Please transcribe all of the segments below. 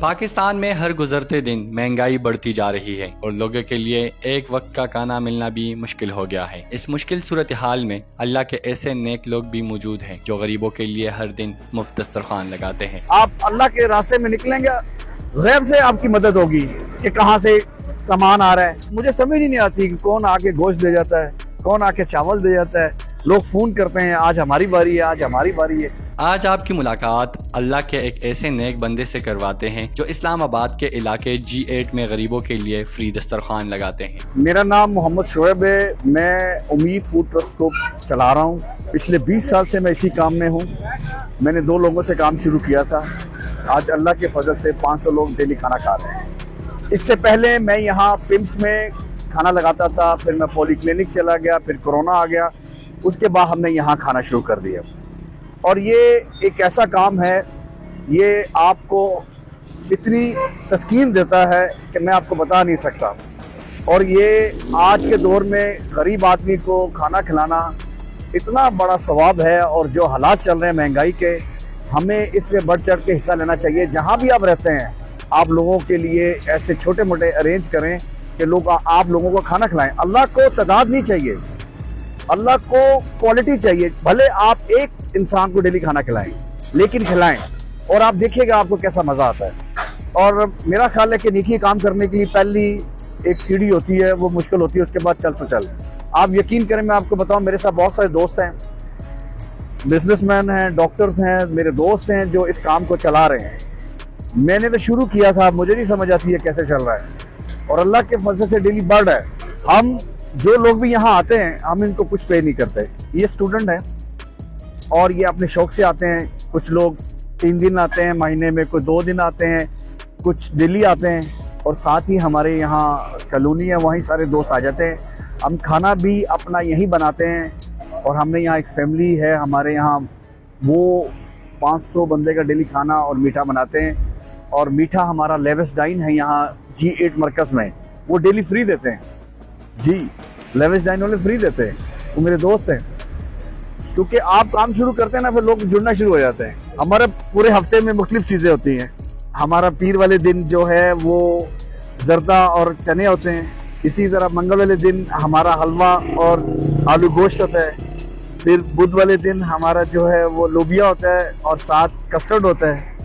پاکستان میں ہر گزرتے دن مہنگائی بڑھتی جا رہی ہے اور لوگوں کے لیے ایک وقت کا کھانا ملنا بھی مشکل ہو گیا ہے۔ اس مشکل صورتحال میں اللہ کے ایسے نیک لوگ بھی موجود ہیں جو غریبوں کے لیے ہر دن مفت دسترخوان لگاتے ہیں۔ آپ اللہ کے راستے میں نکلیں گے، غیب سے آپ کی مدد ہوگی کہ کہاں سے سامان آ رہا ہے۔ مجھے سمجھ ہی نہیں آتی کہ کون آ کے گوشت دے جاتا ہے، کون آ کے چاول دے جاتا ہے۔ لوگ فون کرتے ہیں آج ہماری باری ہے، آج ہماری باری ہے۔ آج آپ کی ملاقات اللہ کے ایک ایسے نیک بندے سے کرواتے ہیں جو اسلام آباد کے علاقے G8 میں غریبوں کے لیے فری دسترخوان لگاتے ہیں۔ میرا نام محمد شعیب ہے، میں امید فوڈ ٹرسٹ کو چلا رہا ہوں۔ پچھلے 20 سال سے میں اسی کام میں ہوں۔ میں نے 2 لوگوں سے کام شروع کیا تھا، آج اللہ کے فضل سے 500 لوگ ڈیلی کھانا کھا رہے ہیں۔ اس سے پہلے میں یہاں پمس میں کھانا لگاتا تھا، پھر میں پولی کلینک چلا گیا، پھر کورونا آ گیا، اس کے بعد ہم نے یہاں کھانا شروع کر دیا۔ اور یہ ایک ایسا کام ہے، یہ آپ کو اتنی تسکین دیتا ہے کہ میں آپ کو بتا نہیں سکتا۔ اور یہ آج کے دور میں غریب آدمی کو کھانا کھلانا اتنا بڑا ثواب ہے، اور جو حالات چل رہے ہیں مہنگائی کے، ہمیں اس میں بڑھ چڑھ کے حصہ لینا چاہیے۔ جہاں بھی آپ رہتے ہیں آپ لوگوں کے لیے ایسے چھوٹے موٹے ارینج کریں کہ لوگ آپ لوگوں کو کھانا کھلائیں۔ اللہ کو تعداد نہیں چاہیے، اللہ کو کوالٹی چاہیے۔ بھلے آپ ایک انسان کو ڈیلی کھانا کھلائیں لیکن کھلائیں، اور آپ دیکھیے گا آپ کو کیسا مزہ آتا ہے۔ اور میرا خیال ہے کہ نیکی کام کرنے کے لیے پہلی ایک سیڑھی ہوتی ہے، وہ مشکل ہوتی ہے، اس کے بعد چل تو چل۔ آپ یقین کریں، میں آپ کو بتاؤں، میرے ساتھ بہت سارے دوست ہیں، بزنس مین ہیں، ڈاکٹرز ہیں، میرے دوست ہیں جو اس کام کو چلا رہے ہیں۔ میں نے تو شروع کیا تھا، مجھے نہیں سمجھ آتی ہے کیسے چل رہا ہے، اور اللہ کے فضل سے ڈیلی بڑھ رہا ہے۔ ہم جو لوگ بھی یہاں آتے ہیں ہم ان کو کچھ پے نہیں کرتے۔ یہ اسٹوڈنٹ ہیں اور یہ اپنے شوق سے آتے ہیں۔ کچھ لوگ 3 دن آتے ہیں مہینے میں، کوئی 2 دن آتے ہیں، کچھ ڈیلی آتے ہیں، اور ساتھ ہی ہمارے یہاں کالونی ہے، وہیں سارے دوست آ جاتے ہیں۔ ہم کھانا بھی اپنا یہیں بناتے ہیں، اور ہم نے یہاں ایک فیملی ہے ہمارے یہاں، وہ 500 بندے کا ڈیلی کھانا اور میٹھا بناتے ہیں۔ اور میٹھا ہمارا لیوس ڈائن ہے یہاں G8 مرکز میں، وہ ڈیلی فری دیتے ہیں۔ جی، لیوس ڈائن والے فری دیتے ہیں، وہ میرے دوست ہیں۔ کیونکہ آپ کام شروع کرتے ہیں نا، پھر لوگ جڑنا شروع ہو جاتے ہیں۔ ہمارے پورے ہفتے میں مختلف چیزیں ہوتی ہیں۔ ہمارا پیر والے دن جو ہے وہ زردہ اور چنے ہوتے ہیں، اسی طرح منگل والے دن ہمارا حلوہ اور آلو گوشت ہوتا ہے، پھر بدھ والے دن ہمارا جو ہے وہ لوبیا ہوتا ہے اور ساتھ کسٹرڈ ہوتا ہے،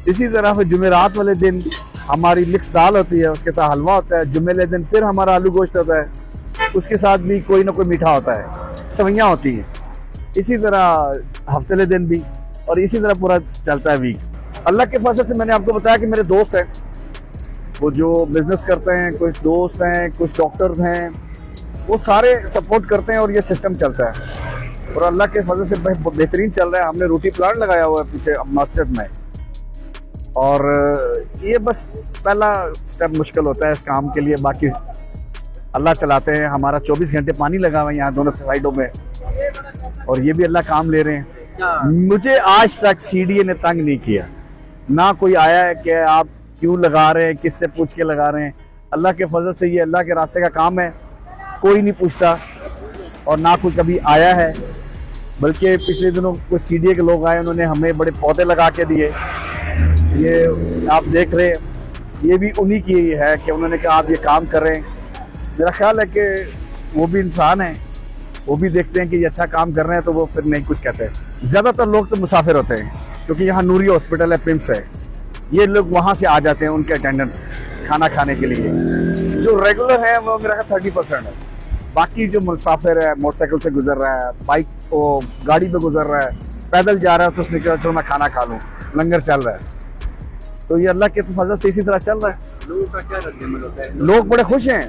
اسی طرح پھر جمعرات والے دن ہماری مکس دال ہوتی ہے، اس کے ساتھ حلوہ ہوتا ہے، جمعے والے دن پھر ہمارا آلو گوشت ہوتا ہے، اس کے ساتھ بھی کوئی نہ کوئی میٹھا ہوتا ہے، سویاں ہوتی ہیں، اسی طرح ہفتے والے دن بھی، اور اسی طرح پورا چلتا ہے ویک۔ اللہ کے فضل سے میں نے آپ کو بتایا کہ میرے دوست ہیں، وہ جو بزنس کرتے ہیں، کچھ دوست ہیں، کچھ ڈاکٹرز ہیں، وہ سارے سپورٹ کرتے ہیں اور یہ سسٹم چلتا ہے، اور اللہ کے فضل سے بہترین چل رہا ہے۔ ہم نے روٹی پلانٹ لگایا ہوا ہے پیچھے مسجد میں، اور یہ بس پہلا سٹیپ مشکل ہوتا ہے اس کام کے لیے، باقی اللہ چلاتے ہیں۔ ہمارا 24 گھنٹے پانی لگا ہوا ہے یہاں دونوں سائڈوں میں، اور یہ بھی اللہ کام لے رہے ہیں۔ مجھے آج تک CDA نے تنگ نہیں کیا، نہ کوئی آیا ہے کہ آپ کیوں لگا رہے ہیں، کس سے پوچھ کے لگا رہے ہیں۔ اللہ کے فضل سے یہ اللہ کے راستے کا کام ہے، کوئی نہیں پوچھتا، اور نہ کوئی کبھی آیا ہے۔ بلکہ پچھلے دنوں کچھ CDA کے لوگ آئے، انہوں نے ہمیں بڑے پودے لگا کے دیے۔ یہ آپ دیکھ رہے ہیں، یہ بھی انہی کی ہے کہ انہوں نے کہا آپ یہ کام کر رہے ہیں۔ میرا خیال ہے کہ وہ بھی انسان ہیں، وہ بھی دیکھتے ہیں کہ یہ اچھا کام کر رہے ہیں تو وہ پھر نہیں کچھ کہتے ہیں۔ زیادہ تر لوگ تو مسافر ہوتے ہیں، کیونکہ یہاں نوری ہاسپٹل ہے، پمس ہے، یہ لوگ وہاں سے آ جاتے ہیں ان کے اٹینڈنٹس کھانا کھانے کے لیے۔ جو ریگولر ہیں وہ میرا خیال 30% ہے، باقی جو مسافر ہے، موٹر سائیکل سے گزر رہا ہے، بائک کو گاڑی پہ گزر رہا ہے، پیدل جا رہا ہے، تو اس نے کہا چلو میں کھانا کھا لوں، لنگر چل رہا ہے۔ تو یہ اللہ کے فضل سے اسی طرح چل رہا ہے۔ لوگوں کا کیا رد عمل ہوتا ہے؟ لوگ بڑے خوش ہیں،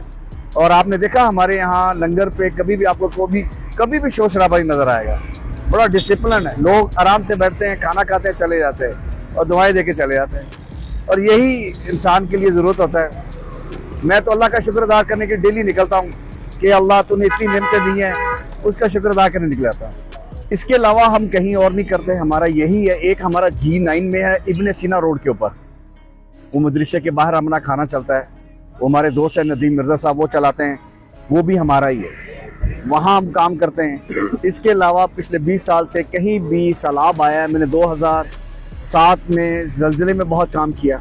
اور آپ نے دیکھا ہمارے یہاں لنگر پہ کبھی بھی آپ کو کبھی بھی شور شرابہ نہیں نظر آئے گا، بڑا ڈسپلن ہے۔ لوگ آرام سے بیٹھتے ہیں، کھانا کھاتے ہیں، چلے جاتے ہیں، اور دعائیں دے کے چلے جاتے ہیں، اور یہی انسان کے لیے ضرورت ہوتا ہے۔ میں تو اللہ کا شکر ادا کرنے کے ڈیلی نکلتا ہوں کہ اللہ تو نے اتنی نعمتیں دی ہیں، اس کا شکر ادا کرنے نکل جاتا ہوں۔ اس کے علاوہ ہم کہیں اور نہیں کرتے، ہمارا یہی ہے۔ ایک ہمارا G9 میں ہے، ابن سینا روڈ کے اوپر، وہ مدرسے کے باہر ہمارا کھانا چلتا ہے، وہ ہمارے دوست ہیں ندیم مرزا صاحب، وہ چلاتے ہیں، وہ بھی ہمارا ہی ہے، وہاں ہم کام کرتے ہیں۔ اس کے علاوہ پچھلے 20 سال سے کہیں بھی سیلاب آیا ہے، میں نے 2007 میں زلزلے میں بہت کام کیا،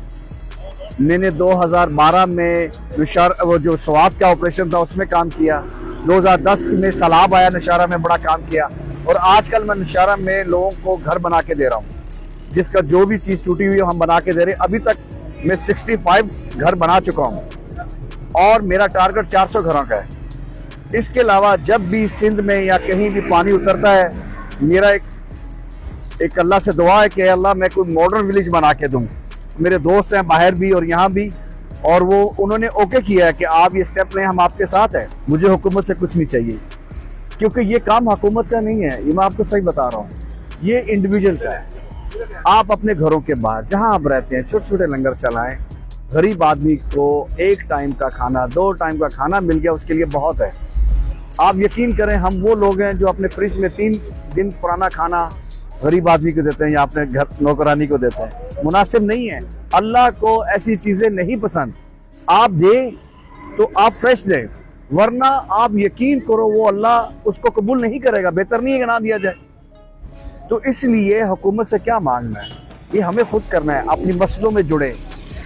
میں نے 2012 میں وہ جو سوات کا آپریشن تھا اس میں کام کیا، 2010 میں سیلاب آیا نوشہرہ میں، بڑا کام کیا، اور آج کل میں نوشہرہ میں لوگوں کو گھر بنا کے دے رہا ہوں، جس کا جو بھی چیز ٹوٹی ہوئی ہم بنا کے دے رہے ہیں۔ ابھی تک میں 65 گھر بنا چکا ہوں اور میرا ٹارگٹ 400 گھروں کا ہے۔ اس کے علاوہ جب بھی سندھ میں یا کہیں بھی پانی اترتا ہے، میرا ایک اللہ سے دعا ہے کہ اللہ میں کوئی ماڈرن ولیج بنا کے دوں۔ میرے دوست ہیں باہر بھی اور یہاں بھی، اور انہوں نے اوکے کیا ہے کہ آپ یہ سٹیپ لیں، ہم آپ کے ساتھ ہیں۔ مجھے حکومت سے کچھ نہیں چاہیے، کیونکہ یہ کام حکومت کا نہیں ہے، یہ میں آپ کو صحیح بتا رہا ہوں، یہ انڈیویجول کا ہے۔ آپ اپنے گھروں کے باہر جہاں آپ رہتے ہیں چھوٹے چھوٹے لنگر چلائیں، غریب آدمی کو 1 ٹائم کا کھانا 2 ٹائم کا کھانا مل گیا اس کے لیے بہت ہے۔ آپ یقین کریں ہم وہ لوگ ہیں جو اپنے فریج میں 3 دن پرانا کھانا غریب آدمی کو دیتے ہیں یا اپنے گھر نوکرانی کو دیتے ہیں، مناسب نہیں ہے۔ اللہ کو ایسی چیزیں نہیں پسند، آپ دیں تو آپ فریش دیں، ورنہ آپ یقین کرو وہ اللہ اس کو قبول نہیں کرے گا، بہتر نہیں ہے کہ نہ دیا جائے۔ تو اس لیے حکومت سے کیا مانگنا ہے، یہ ہمیں خود کرنا ہے۔ اپنی مسجدوں میں جڑے،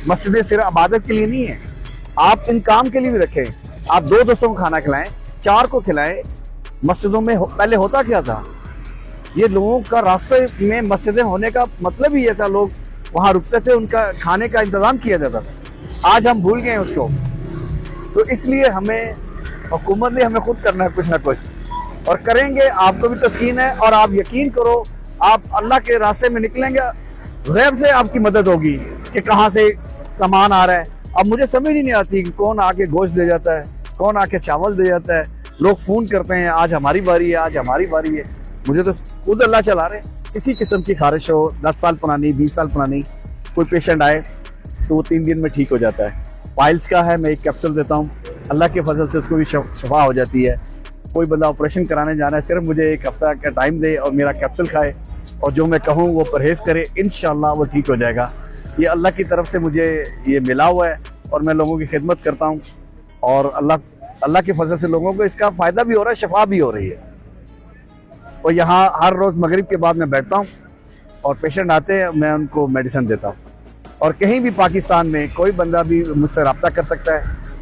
مسجدیں صرف عبادت کے لیے نہیں ہیں، آپ ان کام کے لیے بھی رکھیں۔ آپ 2 دوستوں کو کھانا کھلائیں، 4 کو کھلائیں۔ مسجدوں میں پہلے ہوتا کیا تھا، یہ لوگوں کا راستے میں مسجدیں ہونے کا مطلب ہی یہ تھا، لوگ وہاں رکتے تھے، ان کا کھانے کا انتظام کیا جاتا تھا۔ آج ہم بھول گئے اس کو، تو اس لیے ہمیں حکومت نے ہمیں خود کرنا ہے کچھ نہ کچھ، اور کریں گے آپ کو بھی تسکین ہے، اور آپ یقین کرو آپ اللہ کے راستے میں نکلیں گے، غیب سے آپ کی مدد ہوگی کہ کہاں سے سامان آ رہا ہے۔ اب مجھے سمجھ ہی نہیں آتی کہ کون آ کے گوشت دے جاتا ہے، کون آ کے چاول دے جاتا ہے، لوگ فون کرتے ہیں آج ہماری باری ہے، آج ہماری باری ہے۔ مجھے تو خود اللہ چلا رہے ہیں۔ کسی قسم کی خارش ہو، 10 سال پرانی 20 سال پرانی، کوئی پیشنٹ آئے تو وہ 3 دن میں ٹھیک ہو جاتا ہے۔ پائلز کا ہے، میں ایک کیپسول دیتا ہوں، اللہ کے فضل سے اس کو بھی شفا ہو جاتی ہے۔ کوئی بندہ آپریشن کرانے جانا ہے، صرف مجھے 1 ہفتہ کا ٹائم دے اور میرا کیپسول کھائے اور جو میں کہوں وہ پرہیز کرے، انشاءاللہ وہ ٹھیک ہو جائے گا۔ یہ اللہ کی طرف سے مجھے یہ ملا ہوا ہے اور میں لوگوں کی خدمت کرتا ہوں، اور اللہ کے فضل سے لوگوں کو اس کا فائدہ بھی ہو رہا ہے، شفا بھی ہو رہی ہے۔ اور یہاں ہر روز مغرب کے بعد میں بیٹھتا ہوں اور پیشنٹ آتے ہیں، میں ان کو میڈیسن دیتا ہوں، اور کہیں بھی پاکستان میں کوئی بندہ بھی مجھ سے رابطہ کر سکتا ہے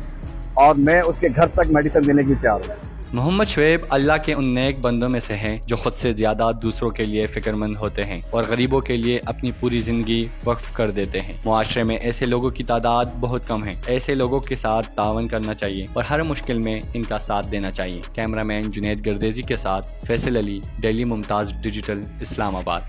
اور میں اس کے گھر تک میڈیسن دینے کی تیار ہوں۔ محمد شعیب اللہ کے ان نیک بندوں میں سے ہیں جو خود سے زیادہ دوسروں کے لیے فکر مند ہوتے ہیں اور غریبوں کے لیے اپنی پوری زندگی وقف کر دیتے ہیں۔ معاشرے میں ایسے لوگوں کی تعداد بہت کم ہے، ایسے لوگوں کے ساتھ تعاون کرنا چاہیے اور ہر مشکل میں ان کا ساتھ دینا چاہیے۔ کیمرہ مین جنید گردیزی کے ساتھ فیصل علی، ڈیلی ممتاز ڈیجیٹل، اسلام آباد۔